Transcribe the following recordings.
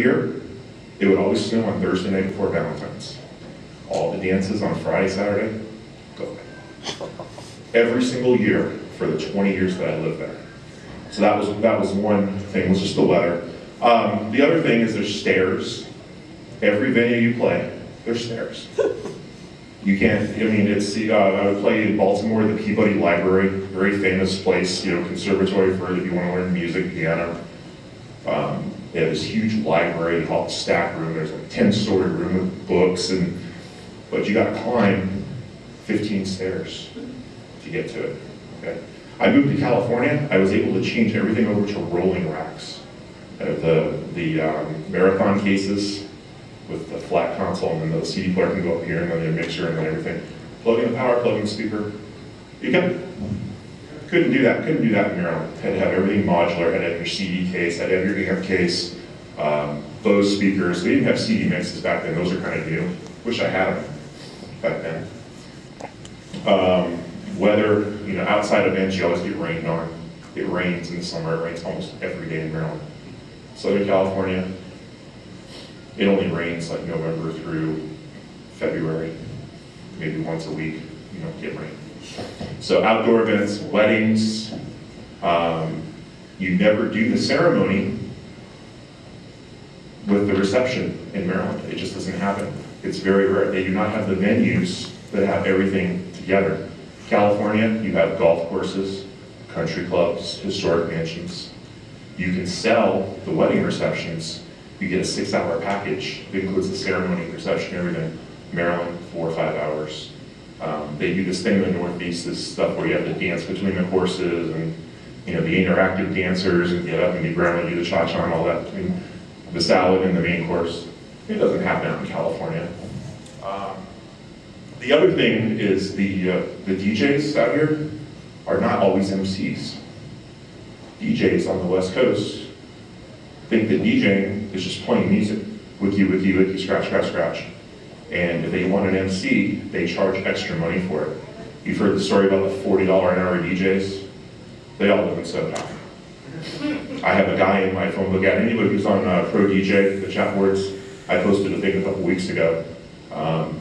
Here, it would always snow on Thursday night before Valentine's. All the dances on Friday, Saturday, go away. Every single year for the 20 years that I lived there. So that was one thing, was just the weather. The other thing is there's stairs. Every venue you play, there's stairs. You can't, I mean, it's, I would play in Baltimore, the Peabody Library, very famous place, conservatory for if you want to learn music, piano. They have this huge library, called stack room. There's like a 10-story room with books, but you got to climb 15 stairs to get to it. Okay. I moved to California. I was able to change everything over to rolling racks. The marathon cases with the flat console, and then the CD player can go up here, and then the mixer, and then everything. Plug in the power, plug in the speaker. You couldn't do that in Maryland. Had to have everything modular, had to have your CD case, had to have your amp case, Bose speakers. We didn't have CD mixes back then, those are kind of new. Wish I had them back then. Weather, outside events, you always get rained on. It rains in the summer, it rains almost every day in Maryland. Southern California, it only rains like November through February, maybe once a week, you don't get rain. So outdoor events, weddings, you never do the ceremony with the reception in Maryland. It just doesn't happen. It's very rare. They do not have the venues that have everything together. California, you have golf courses, country clubs, historic mansions. You can sell the wedding receptions. You get a 6-hour package. It includes the ceremony, reception, everything. Maryland, 4 or 5 hours. They do this thing in the Northeast, this stuff where you have to dance between the courses, and the interactive dancers, and get up and be grandma, do the cha-cha and all that, between the salad and the main course. It doesn't happen out in California. The other thing is the DJs out here are not always MCs. DJs on the West Coast think that DJing is just playing music, wiki, wiki, wiki, scratch, scratch, scratch. And if they want an MC, they charge extra money for it. You've heard the story about the $40 an hour DJs? They all live in SoCal. I have a guy in my phone book, anybody who's on Pro DJ, the chat boards, I posted a thing a couple weeks ago.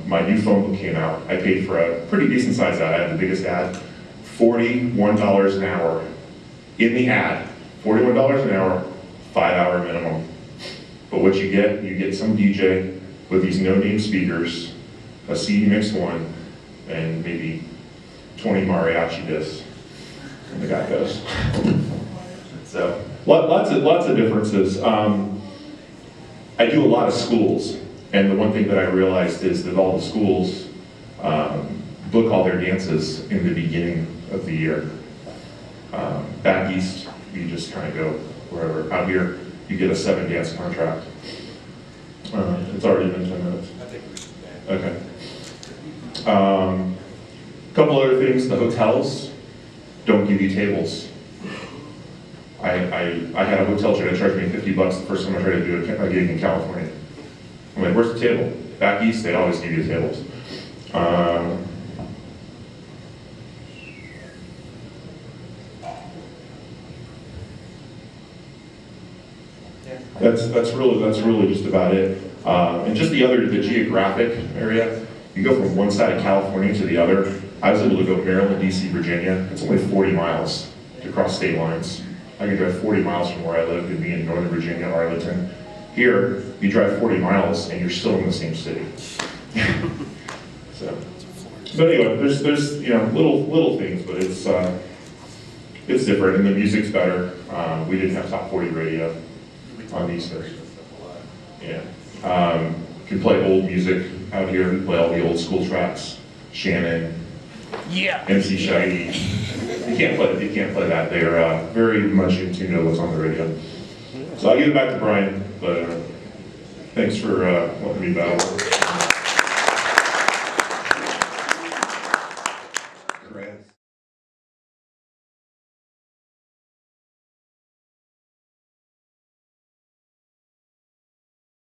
My new phone book came out. I paid for a pretty decent sized ad. I had the biggest ad, $41 an hour. In the ad, $41 an hour, 5-hour minimum. But what you get some DJ with these no-name speakers, a CD mix one, and maybe 20 mariachi discs, and the guy goes. So, lots of differences. I do a lot of schools, and the one thing that I realized is that all the schools book all their dances in the beginning of the year. Back east, you just kind of go wherever. Out here, you get a 7-dance contract. It's already been 10 minutes. I think we should. Okay. Couple other things, the hotels don't give you tables. I had a hotel try to charge me $50 the first time I tried to do a gig in California. I'm like, where's the table? Back east, they always give you tables. That's really just about it. And just the geographic area, you go from one side of California to the other. I was able to go Maryland, DC, Virginia. It's only 40 miles to cross state lines. I can drive 40 miles from where I live and be in Northern Virginia, Arlington. Here, you drive 40 miles and you're still in the same city. So, but anyway, there's little things, but it's different, and the music's better. We didn't have top 40 radio on these things. Yeah. Can play old music out here. We play all the old school tracks. Shannon. Yeah. MC Shaggy. You can't play that. They're very much in tune to what's on the radio. So I'll give it back to Brian, but thanks for letting me battle.